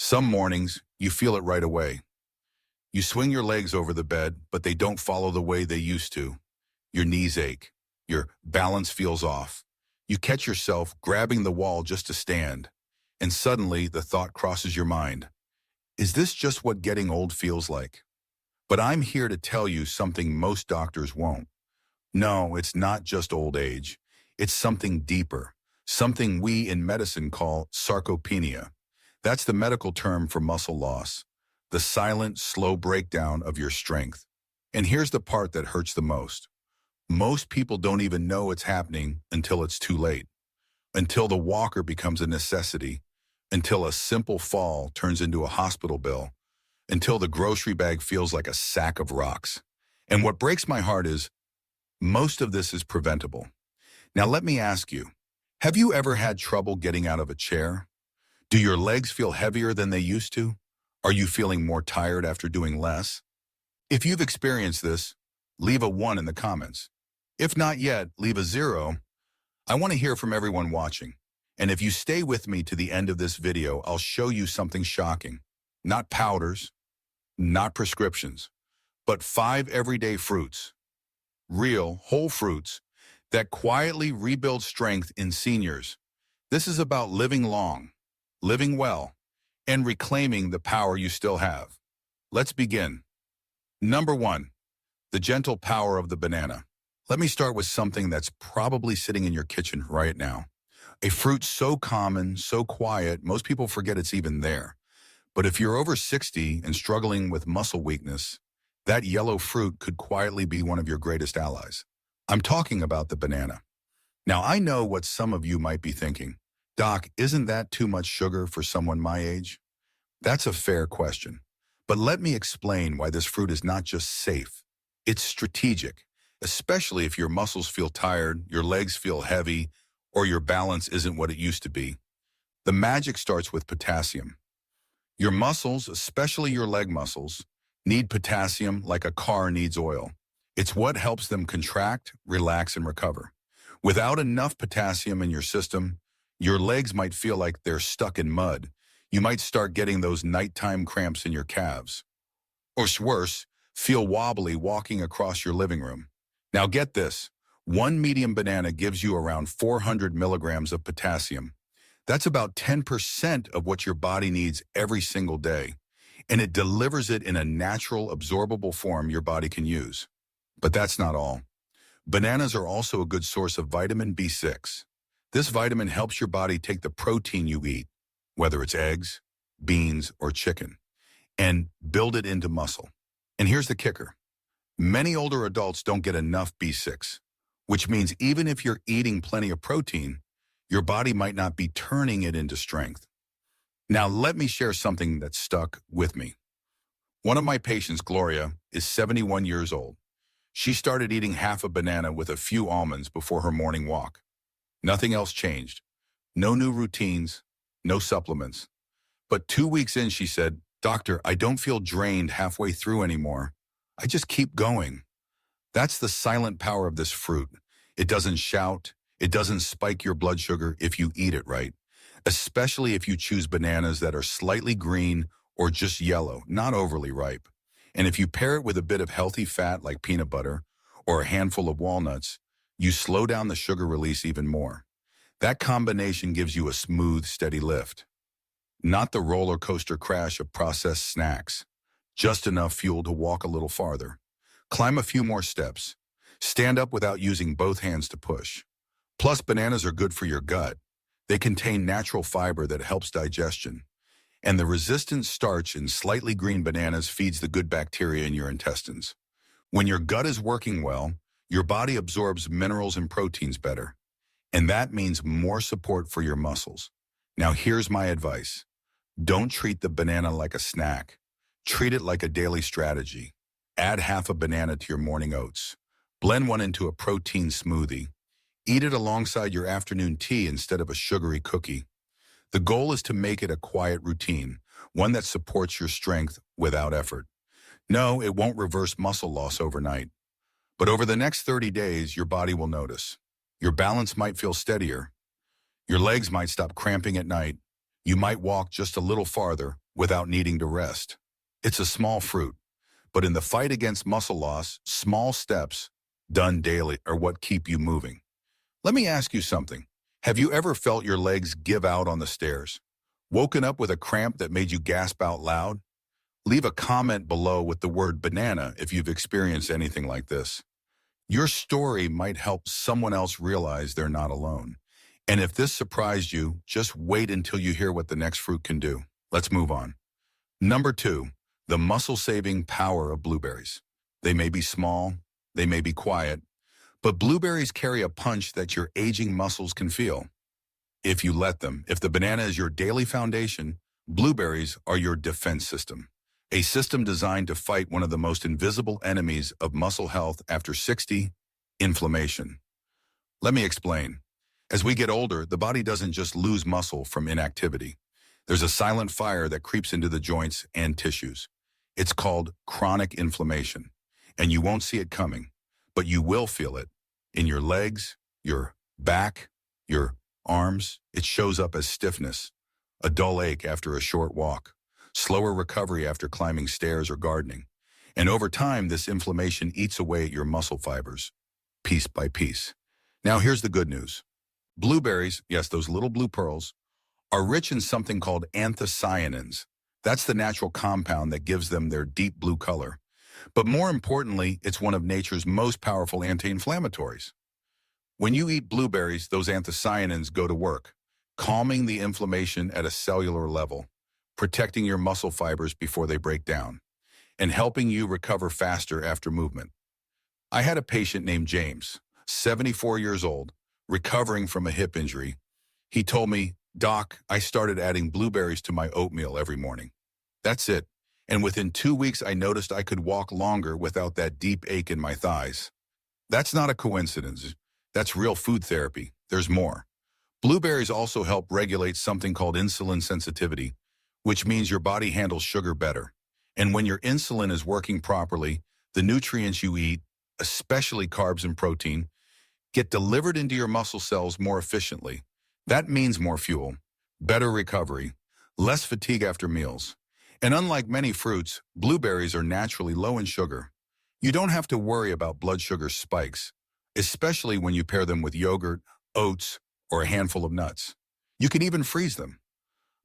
Some mornings, you feel it right away. You swing your legs over the bed, but they don't follow the way they used to. Your knees ache. Your balance feels off. You catch yourself grabbing the wall just to stand, and suddenly the thought crosses your mind. Is this just what getting old feels like? But I'm here to tell you something most doctors won't. No, it's not just old age. It's something deeper, something we in medicine call sarcopenia. That's the medical term for muscle loss, the silent, slow breakdown of your strength. And here's the part that hurts the most. Most people don't even know it's happening until it's too late, until the walker becomes a necessity, until a simple fall turns into a hospital bill, until the grocery bag feels like a sack of rocks. And what breaks my heart is, most of this is preventable. Now let me ask you, have you ever had trouble getting out of a chair? Do your legs feel heavier than they used to? Are you feeling more tired after doing less? If you've experienced this, leave a 1 in the comments. If not yet, leave a 0. I want to hear from everyone watching. And if you stay with me to the end of this video, I'll show you something shocking. Not powders, not prescriptions, but 5 everyday fruits. Real, whole fruits that quietly rebuild strength in seniors. This is about living long, living well, and reclaiming the power you still have. Let's begin. Number 1, the gentle power of the banana. Let me start with something that's probably sitting in your kitchen right now. A fruit so common, so quiet, most people forget it's even there. But if you're over 60 and struggling with muscle weakness, that yellow fruit could quietly be one of your greatest allies. I'm talking about the banana. Now, I know what some of you might be thinking. Doc, isn't that too much sugar for someone my age? That's a fair question. But let me explain why this fruit is not just safe. It's strategic, especially if your muscles feel tired, your legs feel heavy, or your balance isn't what it used to be. The magic starts with potassium. Your muscles, especially your leg muscles, need potassium like a car needs oil. It's what helps them contract, relax, and recover. Without enough potassium in your system, your legs might feel like they're stuck in mud. You might start getting those nighttime cramps in your calves. Or worse, feel wobbly walking across your living room. Now get this, 1 medium banana gives you around 400 milligrams of potassium. That's about 10% of what your body needs every single day. And it delivers it in a natural, absorbable form your body can use. But that's not all. Bananas are also a good source of vitamin B6. This vitamin helps your body take the protein you eat, whether it's eggs, beans, or chicken, and build it into muscle. And here's the kicker. Many older adults don't get enough B6, which means even if you're eating plenty of protein, your body might not be turning it into strength. Now, let me share something that stuck with me. One of my patients, Gloria, is 71 years old. She started eating half a banana with a few almonds before her morning walk. Nothing else changed. No new routines, no supplements. But 2 weeks in, she said, "Doctor, I don't feel drained halfway through anymore. I just keep going." That's the silent power of this fruit. It doesn't shout. It doesn't spike your blood sugar if you eat it right, especially if you choose bananas that are slightly green or just yellow, not overly ripe. And if you pair it with a bit of healthy fat like peanut butter or a handful of walnuts, you slow down the sugar release even more. That combination gives you a smooth, steady lift. Not the roller coaster crash of processed snacks. Just enough fuel to walk a little farther. Climb a few more steps. Stand up without using both hands to push. Plus, bananas are good for your gut. They contain natural fiber that helps digestion. And the resistant starch in slightly green bananas feeds the good bacteria in your intestines. When your gut is working well, your body absorbs minerals and proteins better. And that means more support for your muscles. Now here's my advice. Don't treat the banana like a snack. Treat it like a daily strategy. Add half a banana to your morning oats. Blend one into a protein smoothie. Eat it alongside your afternoon tea instead of a sugary cookie. The goal is to make it a quiet routine, one that supports your strength without effort. No, it won't reverse muscle loss overnight. But over the next 30 days, your body will notice. Your balance might feel steadier. Your legs might stop cramping at night. You might walk just a little farther, without needing to rest. It's a small fruit, but in the fight against muscle loss, small steps done daily are what keep you moving. Let me ask you something. Have you ever felt your legs give out on the stairs? Woken up with a cramp that made you gasp out loud? Leave a comment below with the word banana if you've experienced anything like this. Your story might help someone else realize they're not alone. And if this surprised you, just wait until you hear what the next fruit can do. Let's move on. Number 2, the muscle-saving power of blueberries. They may be small, they may be quiet, but blueberries carry a punch that your aging muscles can feel. If you let them, if the banana is your daily foundation, blueberries are your defense system. A system designed to fight one of the most invisible enemies of muscle health after 60, inflammation. Let me explain. As we get older, the body doesn't just lose muscle from inactivity. There's a silent fire that creeps into the joints and tissues. It's called chronic inflammation, and you won't see it coming, but you will feel it in your legs, your back, your arms. It shows up as stiffness, a dull ache after a short walk, slower recovery after climbing stairs or gardening. And over time, this inflammation eats away at your muscle fibers, piece by piece. Now here's the good news. Blueberries, yes, those little blue pearls, are rich in something called anthocyanins. That's the natural compound that gives them their deep blue color. But more importantly, it's one of nature's most powerful anti-inflammatories. When you eat blueberries, those anthocyanins go to work, calming the inflammation at a cellular level, protecting your muscle fibers before they break down, and helping you recover faster after movement. I had a patient named James, 74 years old, recovering from a hip injury. He told me, "Doc, I started adding blueberries to my oatmeal every morning. That's it. And within 2 weeks, I noticed I could walk longer without that deep ache in my thighs." That's not a coincidence. That's real food therapy. There's more. Blueberries also help regulate something called insulin sensitivity, which means your body handles sugar better. And when your insulin is working properly, the nutrients you eat, especially carbs and protein, get delivered into your muscle cells more efficiently. That means more fuel, better recovery, less fatigue after meals. And unlike many fruits, blueberries are naturally low in sugar. You don't have to worry about blood sugar spikes, especially when you pair them with yogurt, oats, or a handful of nuts. You can even freeze them.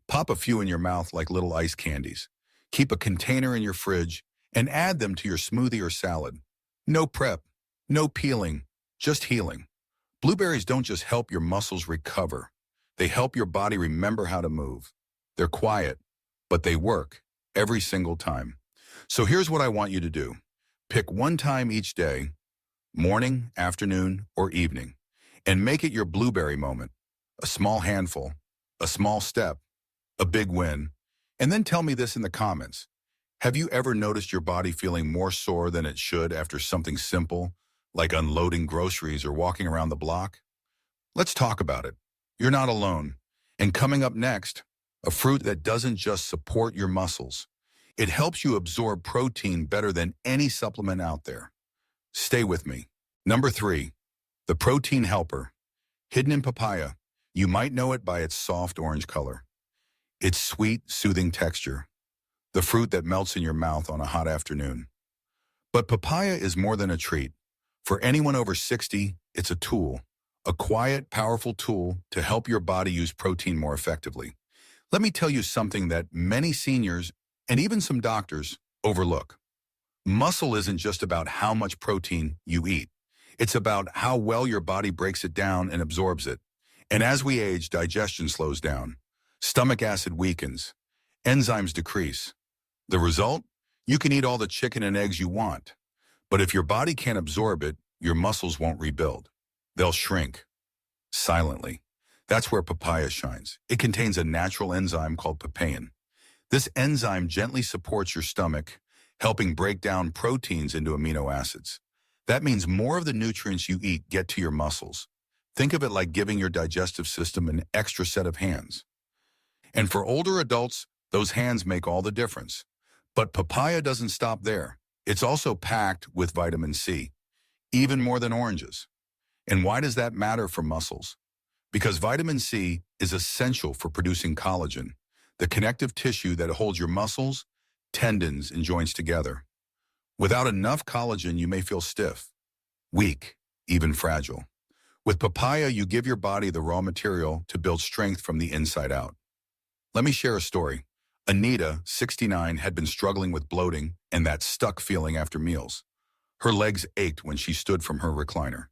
Pop a few in your mouth like little ice candies. Keep a container in your fridge and add them to your smoothie or salad. No prep, no peeling, just healing. Blueberries don't just help your muscles recover. They help your body remember how to move. They're quiet, but they work every single time. So here's what I want you to do. Pick one time each day, morning, afternoon, or evening, and make it your blueberry moment. A small handful, a small step, a big win. And then tell me this in the comments. Have you ever noticed your body feeling more sore than it should after something simple, like unloading groceries or walking around the block? Let's talk about it. You're not alone. And coming up next, a fruit that doesn't just support your muscles. It helps you absorb protein better than any supplement out there. Stay with me. Number 3, the protein helper. Hidden in papaya, you might know it by its soft orange color. Its sweet, soothing texture. The fruit that melts in your mouth on a hot afternoon. But papaya is more than a treat. For anyone over 60, it's a tool. A quiet, powerful tool to help your body use protein more effectively. Let me tell you something that many seniors and even some doctors overlook. Muscle isn't just about how much protein you eat. It's about how well your body breaks it down and absorbs it. And as we age, digestion slows down. Stomach acid weakens. Enzymes decrease. The result? You can eat all the chicken and eggs you want. But if your body can't absorb it, your muscles won't rebuild. They'll shrink. Silently. That's where papaya shines. It contains a natural enzyme called papain. This enzyme gently supports your stomach, helping break down proteins into amino acids. That means more of the nutrients you eat get to your muscles. Think of it like giving your digestive system an extra set of hands. And for older adults, those hands make all the difference. But papaya doesn't stop there. It's also packed with vitamin C, even more than oranges. And why does that matter for muscles? Because vitamin C is essential for producing collagen, the connective tissue that holds your muscles, tendons, and joints together. Without enough collagen, you may feel stiff, weak, even fragile. With papaya, you give your body the raw material to build strength from the inside out. Let me share a story. Anita, 69, had been struggling with bloating and that stuck feeling after meals. Her legs ached when she stood from her recliner.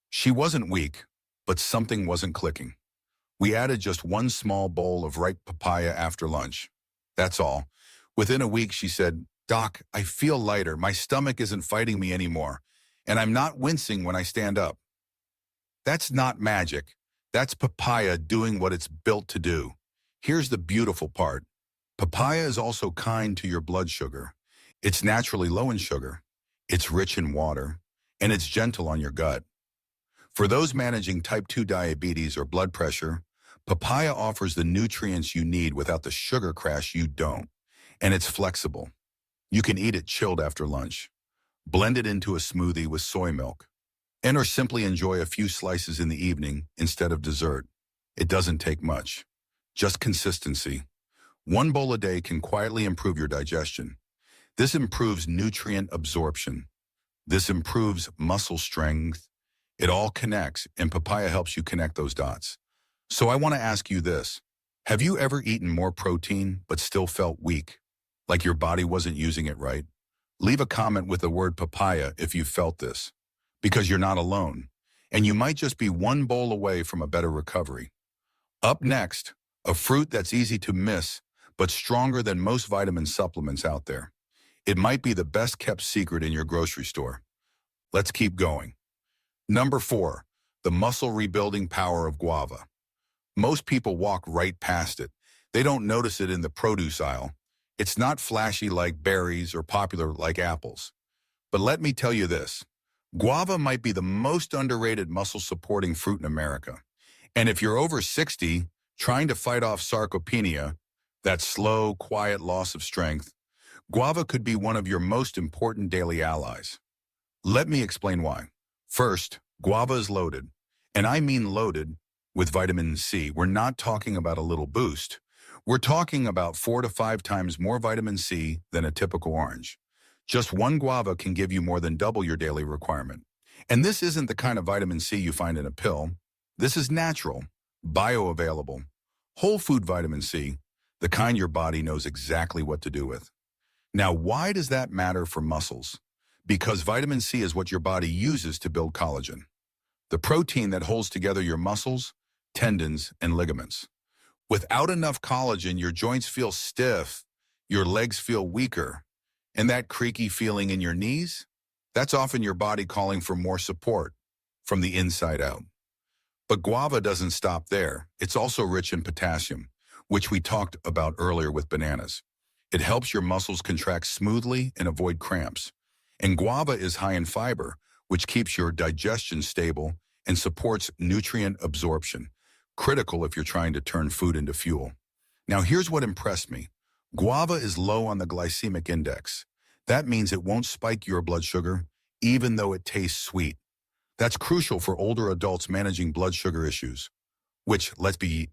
She wasn't weak, but something wasn't clicking. We added just one small bowl of ripe papaya after lunch. That's all. Within a week, she said, "Doc, I feel lighter. My stomach isn't fighting me anymore, and I'm not wincing when I stand up." That's not magic. That's papaya doing what it's built to do. Here's the beautiful part. Papaya is also kind to your blood sugar. It's naturally low in sugar. It's rich in water, and it's gentle on your gut. For those managing type 2 diabetes or blood pressure, papaya offers the nutrients you need without the sugar crash you don't. And it's flexible. You can eat it chilled after lunch, blend it into a smoothie with soy milk, and or simply enjoy a few slices in the evening instead of dessert. It doesn't take much, just consistency. One bowl a day can quietly improve your digestion. This improves nutrient absorption. This improves muscle strength. It all connects, and papaya helps you connect those dots. So I want to ask you this. Have you ever eaten more protein but still felt weak, like your body wasn't using it right? Leave a comment with the word papaya if you felt this, because you're not alone, and you might just be one bowl away from a better recovery. Up next, a fruit that's easy to miss, but stronger than most vitamin supplements out there. It might be the best kept secret in your grocery store. Let's keep going. Number 4, the muscle rebuilding power of guava. Most people walk right past it. They don't notice it in the produce aisle. It's not flashy like berries or popular like apples. But let me tell you this, guava might be the most underrated muscle-supporting fruit in America. And if you're over 60, trying to fight off sarcopenia, that slow, quiet loss of strength, guava could be one of your most important daily allies. Let me explain why. First, guava is loaded, and I mean loaded, with vitamin C. We're not talking about a little boost. We're talking about 4 to 5 times more vitamin C than a typical orange. Just one guava can give you more than double your daily requirement. And this isn't the kind of vitamin C you find in a pill. This is natural, bioavailable, whole food vitamin C, the kind your body knows exactly what to do with. Now, why does that matter for muscles? Because vitamin C is what your body uses to build collagen, the protein that holds together your muscles, tendons, and ligaments. Without enough collagen, your joints feel stiff, your legs feel weaker, and that creaky feeling in your knees, that's often your body calling for more support from the inside out. But guava doesn't stop there. It's also rich in potassium, which we talked about earlier with bananas. It helps your muscles contract smoothly and avoid cramps. And guava is high in fiber, which keeps your digestion stable and supports nutrient absorption, critical if you're trying to turn food into fuel. Now here's what impressed me. Guava is low on the glycemic index. That means it won't spike your blood sugar, even though it tastes sweet. That's crucial for older adults managing blood sugar issues, which, let's be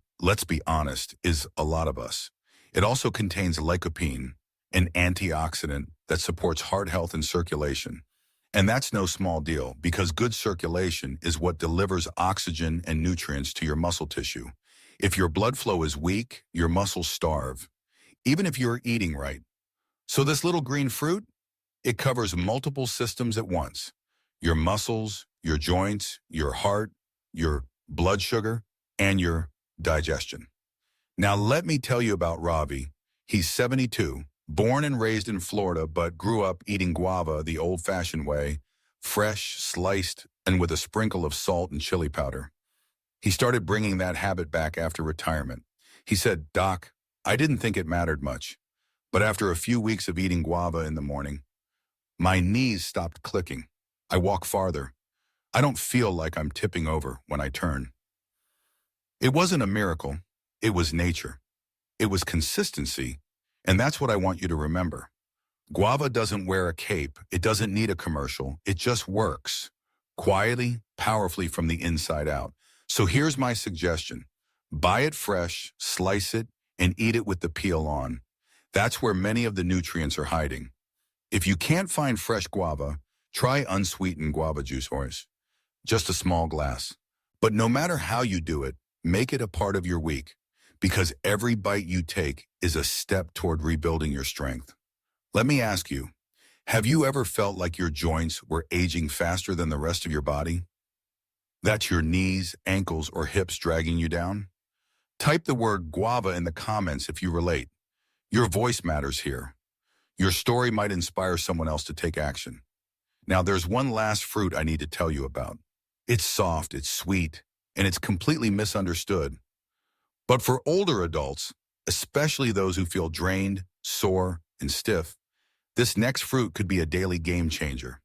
honest, is a lot of us. It also contains lycopene, an antioxidant that supports heart health and circulation. And that's no small deal, because good circulation is what delivers oxygen and nutrients to your muscle tissue. If your blood flow is weak, your muscles starve, even if you're eating right. So this little green fruit, it covers multiple systems at once. Your muscles, your joints, your heart, your blood sugar, and your digestion. Now let me tell you about Ravi. He's 72, born and raised in Florida, but grew up eating guava the old-fashioned way, fresh, sliced, and with a sprinkle of salt and chili powder. He started bringing that habit back after retirement. He said, "Doc, I didn't think it mattered much, but after a few weeks of eating guava in the morning, my knees stopped clicking. I walk farther. I don't feel like I'm tipping over when I turn." It wasn't a miracle. It was nature. It was consistency. And that's what I want you to remember. Guava doesn't wear a cape. It doesn't need a commercial. It just works quietly, powerfully from the inside out. So here's my suggestion. Buy it fresh, slice it, and eat it with the peel on. That's where many of the nutrients are hiding. If you can't find fresh guava, try unsweetened guava juice, just a small glass. But no matter how you do it, make it a part of your week, because every bite you take is a step toward rebuilding your strength. Let me ask you, have you ever felt like your joints were aging faster than the rest of your body? That's your knees, ankles, or hips dragging you down? Type the word guava in the comments if you relate. Your voice matters here. Your story might inspire someone else to take action. Now there's one last fruit I need to tell you about. It's soft, it's sweet, and it's completely misunderstood. But for older adults, especially those who feel drained, sore, and stiff, this next fruit could be a daily game changer.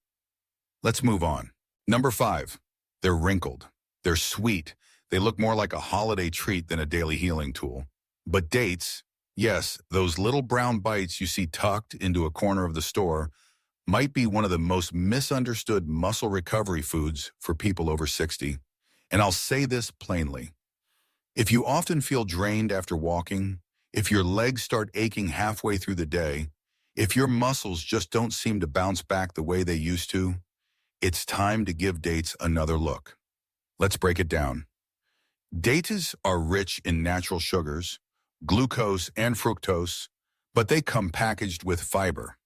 Let's move on. Number 5, they're wrinkled. They're sweet. They look more like a holiday treat than a daily healing tool. But dates, yes, those little brown bites you see tucked into a corner of the store, might be one of the most misunderstood muscle recovery foods for people over 60. And I'll say this plainly. If you often feel drained after walking, if your legs start aching halfway through the day, if your muscles just don't seem to bounce back the way they used to, it's time to give dates another look. Let's break it down. Dates are rich in natural sugars, glucose and fructose, but they come packaged with fiber.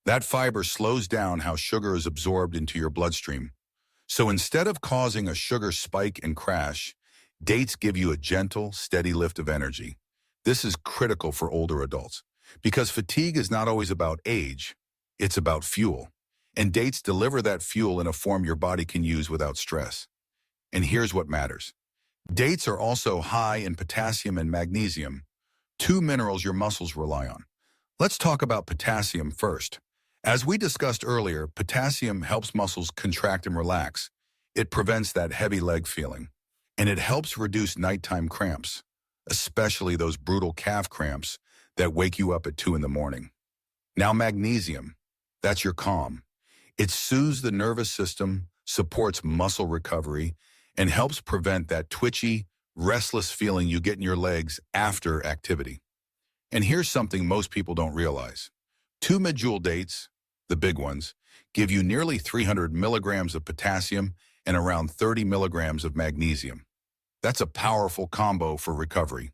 That fiber slows down how sugar is absorbed into your bloodstream. So instead of causing a sugar spike and crash, dates give you a gentle, steady lift of energy. This is critical for older adults because fatigue is not always about age, it's about fuel. And dates deliver that fuel in a form your body can use without stress. And here's what matters. Dates are also high in potassium and magnesium, 2 minerals your muscles rely on. Let's talk about potassium first. As we discussed earlier, potassium helps muscles contract and relax. It prevents that heavy leg feeling. And it helps reduce nighttime cramps, especially those brutal calf cramps that wake you up at 2 in the morning. Now magnesium, that's your calm. It soothes the nervous system, supports muscle recovery, and helps prevent that twitchy, restless feeling you get in your legs after activity. And here's something most people don't realize. 2 medjool dates, the big ones, give you nearly 300 milligrams of potassium and around 30 milligrams of magnesium. That's a powerful combo for recovery,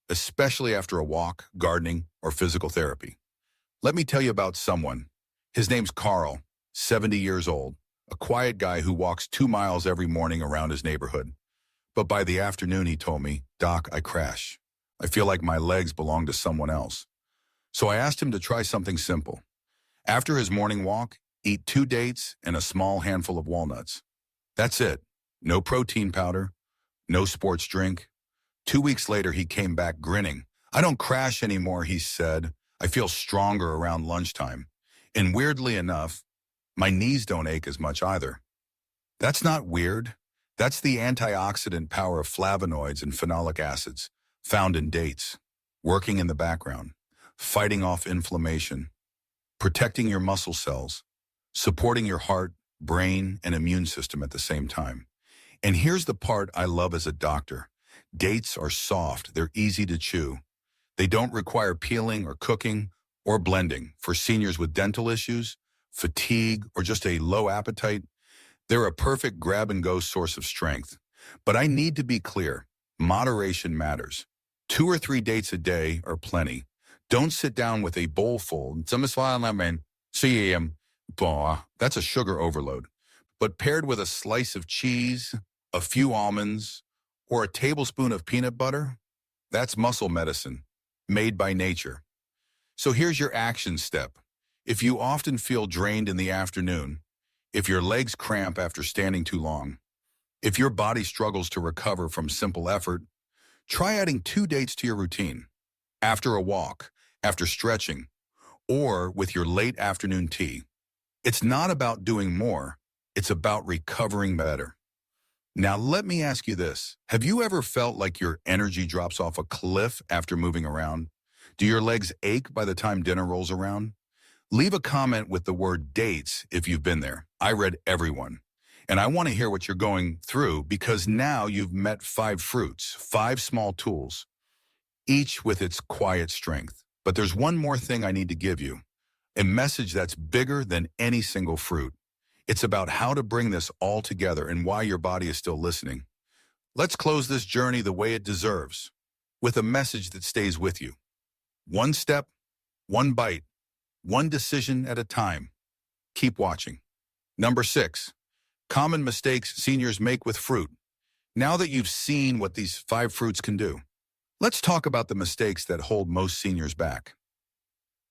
especially after a walk, gardening, or physical therapy. Let me tell you about someone. His name's Carl, 70 years old, a quiet guy who walks 2 miles every morning around his neighborhood. But by the afternoon, he told me, "Doc, I crash. I feel like my legs belong to someone else." So I asked him to try something simple. After his morning walk, eat 2 dates and a small handful of walnuts. That's it. No protein powder, no sports drink. 2 weeks later, he came back grinning. "I don't crash anymore," he said. "I feel stronger around lunchtime. And weirdly enough, my knees don't ache as much either." That's not weird. That's the antioxidant power of flavonoids and phenolic acids found in dates, working in the background, fighting off inflammation, protecting your muscle cells, supporting your heart, brain, and immune system at the same time. And here's the part I love as a doctor. Dates are soft, they're easy to chew. They don't require peeling or cooking or blending. For seniors with dental issues, fatigue, or just a low appetite, they're a perfect grab-and-go source of strength. But I need to be clear, moderation matters. 2 or 3 dates a day are plenty. Don't sit down with a bowl full. That's a sugar overload. But paired with a slice of cheese, a few almonds, or a tablespoon of peanut butter, that's muscle medicine, made by nature. So here's your action step. If you often feel drained in the afternoon, if your legs cramp after standing too long, if your body struggles to recover from simple effort, try adding 2 dates to your routine. After a walk, after stretching, or with your late afternoon tea. It's not about doing more, it's about recovering better. Now let me ask you this. Have you ever felt like your energy drops off a cliff after moving around? Do your legs ache by the time dinner rolls around? Leave a comment with the word dates if you've been there. I read everyone. And I want to hear what you're going through because now you've met 5 fruits, 5 small tools. each with its quiet strength. But there's one more thing I need to give you, a message that's bigger than any single fruit. It's about how to bring this all together and why your body is still listening. Let's close this journey the way it deserves, with a message that stays with you. One step, one bite, one decision at a time. Keep watching. Number 6. Common mistakes seniors make with fruit. Now that you've seen what these 5 fruits can do, let's talk about the mistakes that hold most seniors back.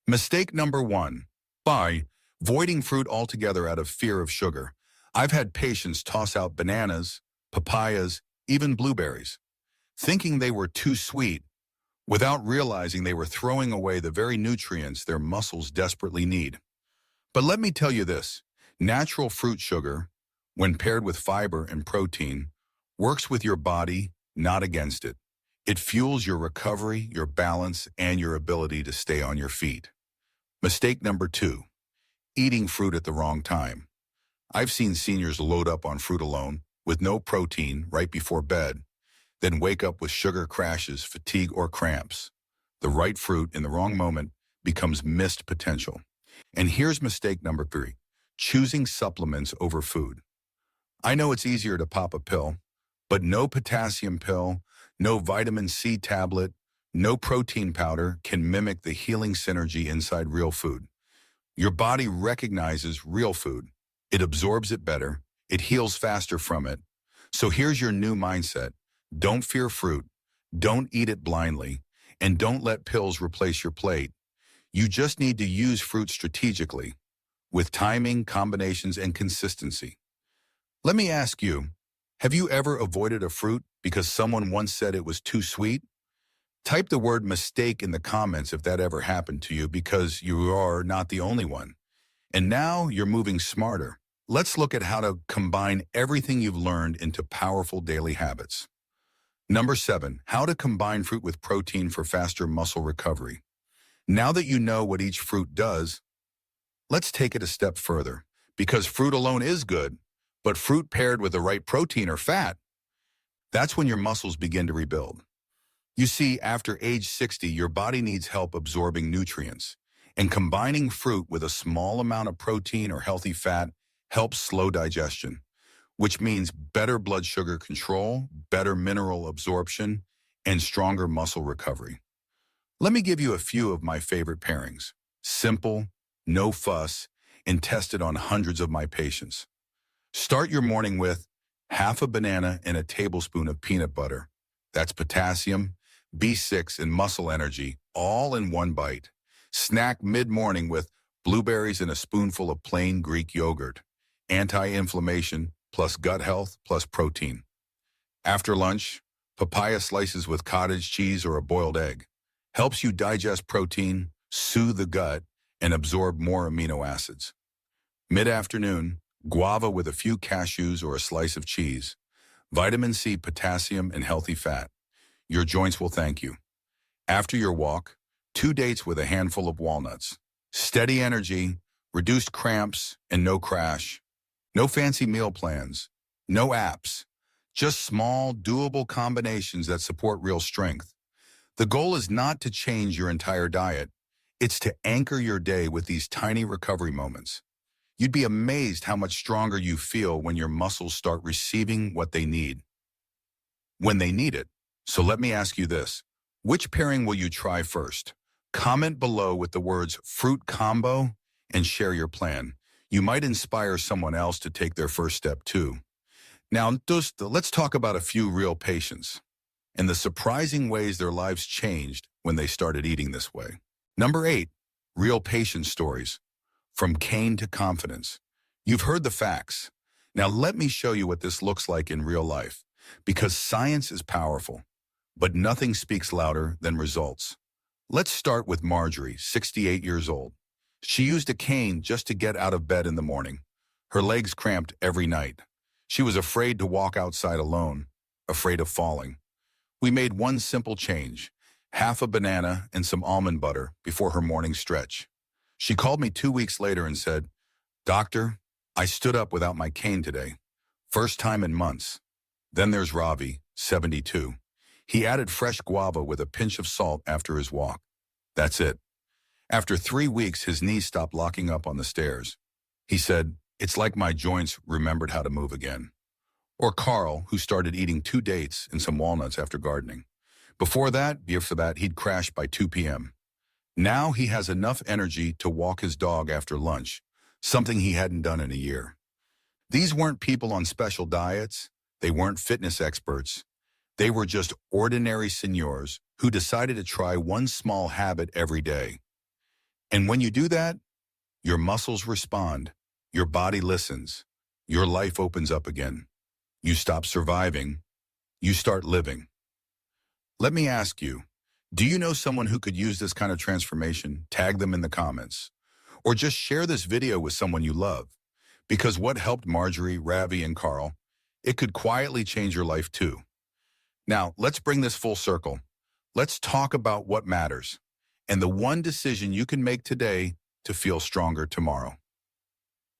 Mistake number 1. By avoiding fruit altogether out of fear of sugar. I've had patients toss out bananas, papayas, even blueberries, thinking they were too sweet, without realizing they were throwing away the very nutrients their muscles desperately need. But let me tell you this, natural fruit sugar, when paired with fiber and protein, works with your body, not against it. It fuels your recovery, your balance, and your ability to stay on your feet. Mistake number 2. Eating fruit at the wrong time. I've seen seniors load up on fruit alone, with no protein, right before bed, then wake up with sugar crashes, fatigue, or cramps. The right fruit in the wrong moment becomes missed potential. And here's mistake number 3. Choosing supplements over food. I know it's easier to pop a pill, but no potassium pill, no vitamin C tablet, no protein powder can mimic the healing synergy inside real food. Your body recognizes real food. It absorbs it better. It heals faster from it. So here's your new mindset. Don't fear fruit. Don't eat it blindly. And don't let pills replace your plate. You just need to use fruit strategically, with timing, combinations, and consistency. Let me ask you, have you ever avoided a fruit because someone once said it was too sweet? Type the word mistake in the comments if that ever happened to you, because you are not the only one. And now you're moving smarter. Let's look at how to combine everything you've learned into powerful daily habits. Number 7, how to combine fruit with protein for faster muscle recovery. Now that you know what each fruit does, let's take it a step further, because fruit alone is good, but fruit paired with the right protein or fat, that's when your muscles begin to rebuild. You see, after age 60, your body needs help absorbing nutrients, and combining fruit with a small amount of protein or healthy fat helps slow digestion, which means better blood sugar control, better mineral absorption, and stronger muscle recovery. Let me give you a few of my favorite pairings. Simple, no fuss, and tested on hundreds of my patients. Start your morning with half a banana and a tablespoon of peanut butter. That's potassium, B6, and muscle energy, all in one bite. Snack mid-morning with blueberries and a spoonful of plain Greek yogurt. Anti-inflammation plus gut health plus protein. After lunch, papaya slices with cottage cheese or a boiled egg. Helps you digest protein, soothe the gut, and absorb more amino acids. Mid-afternoon, guava with a few cashews or a slice of cheese. Vitamin C, potassium, and healthy fat. Your joints will thank you. After your walk, 2 dates with a handful of walnuts. Steady energy, reduced cramps, and no crash. No fancy meal plans, no apps, just small, doable combinations that support real strength. The goal is not to change your entire diet. It's to anchor your day with these tiny recovery moments. You'd be amazed how much stronger you feel when your muscles start receiving what they need, when they need it. So let me ask you this. Which pairing will you try first? Comment below with the words fruit combo and share your plan. You might inspire someone else to take their first step too. Now, let's talk about a few real patients and the surprising ways their lives changed when they started eating this way. Number 8, real patient stories. From cane to confidence. You've heard the facts. Now let me show you what this looks like in real life, because science is powerful, but nothing speaks louder than results. Let's start with Marjorie, 68 years old. She used a cane just to get out of bed in the morning. Her legs cramped every night. She was afraid to walk outside alone, afraid of falling. We made one simple change, half a banana and some almond butter before her morning stretch. She called me 2 weeks later and said, "Doctor, I stood up without my cane today. First time in months." Then there's Ravi, 72. He added fresh guava with a pinch of salt after his walk. That's it. After 3 weeks, his knees stopped locking up on the stairs. He said, "It's like my joints remembered how to move again." Or Carl, who started eating 2 dates and some walnuts after gardening. Before that, he'd crash by 2 p.m. Now he has enough energy to walk his dog after lunch, something he hadn't done in a year. These weren't people on special diets. They weren't fitness experts. They were just ordinary seniors who decided to try one small habit every day. And when you do that, your muscles respond, your body listens, your life opens up again. You stop surviving, you start living. Let me ask you, do you know someone who could use this kind of transformation? Tag them in the comments. Or just share this video with someone you love. Because what helped Marjorie, Ravi, and Carl, it could quietly change your life too. Now, let's bring this full circle. Let's talk about what matters and the one decision you can make today to feel stronger tomorrow.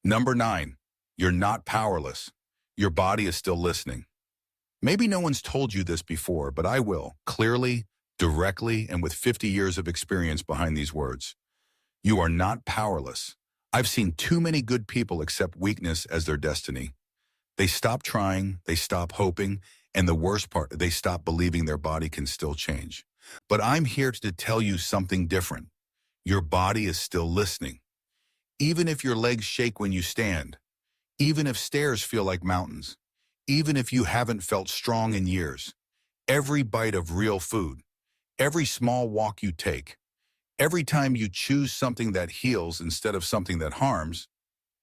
Number 9, you're not powerless. Your body is still listening. Maybe no one's told you this before, but I will, clearly, directly, and with 50 years of experience behind these words. You are not powerless. I've seen too many good people accept weakness as their destiny. They stop trying, they stop hoping, and the worst part, they stop believing their body can still change. But I'm here to tell you something different. Your body is still listening. Even if your legs shake when you stand, even if stairs feel like mountains, even if you haven't felt strong in years, every bite of real food, every small walk you take, every time you choose something that heals instead of something that harms,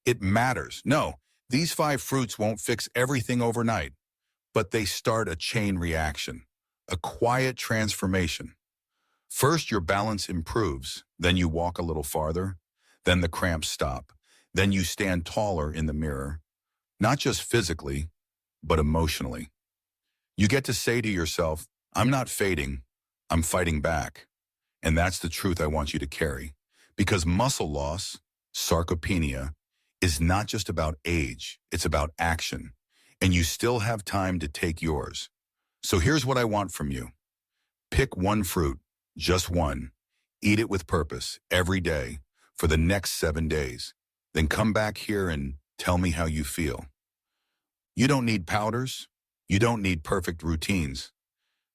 it matters. No, these 5 fruits won't fix everything overnight, but they start a chain reaction, a quiet transformation. First, your balance improves, then you walk a little farther, then the cramps stop, then you stand taller in the mirror, not just physically, but emotionally. You get to say to yourself, I'm not fading, I'm fighting back. And that's the truth I want you to carry. Because muscle loss, sarcopenia, is not just about age, it's about action. And you still have time to take yours. So here's what I want from you. Pick one fruit, just one. Eat it with purpose every day for the next 7 days. Then come back here and tell me how you feel. You don't need powders. You don't need perfect routines.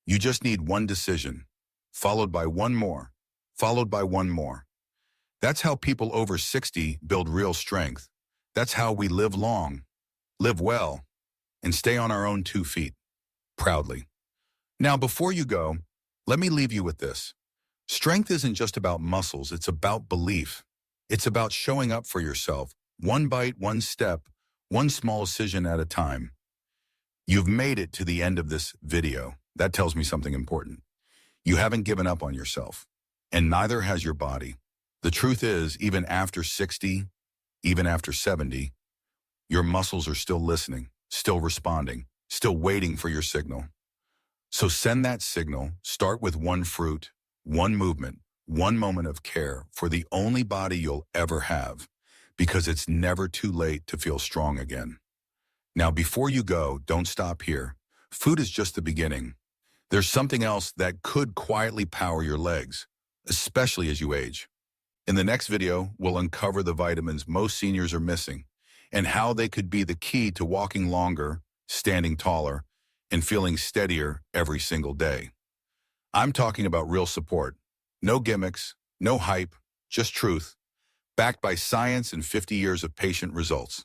You just need one decision, followed by one more, followed by one more. That's how people over 60 build real strength. That's how we live long, live well, and stay on our own 2 feet, proudly. Now, before you go, let me leave you with this. Strength isn't just about muscles, it's about belief. It's about showing up for yourself, one bite, one step, one small decision at a time. You've made it to the end of this video. That tells me something important. You haven't given up on yourself, and neither has your body. The truth is, even after 60, even after 70, your muscles are still listening, still responding, still waiting for your signal. So send that signal, start with one fruit, one movement, one moment of care for the only body you'll ever have, because it's never too late to feel strong again. Now, before you go, don't stop here. Food is just the beginning. There's something else that could quietly power your legs, especially as you age. In the next video, we'll uncover the vitamins most seniors are missing and how they could be the key to walking longer, standing taller, and feeling steadier every single day. I'm talking about real support. No gimmicks, no hype, just truth, backed by science and 50 years of patient results.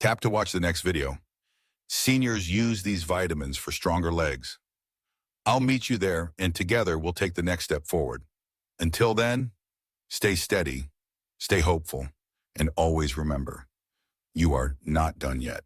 Tap to watch the next video. Seniors use these vitamins for stronger legs. I'll meet you there, and together we'll take the next step forward. Until then, stay steady, stay hopeful, and always remember, you are not done yet.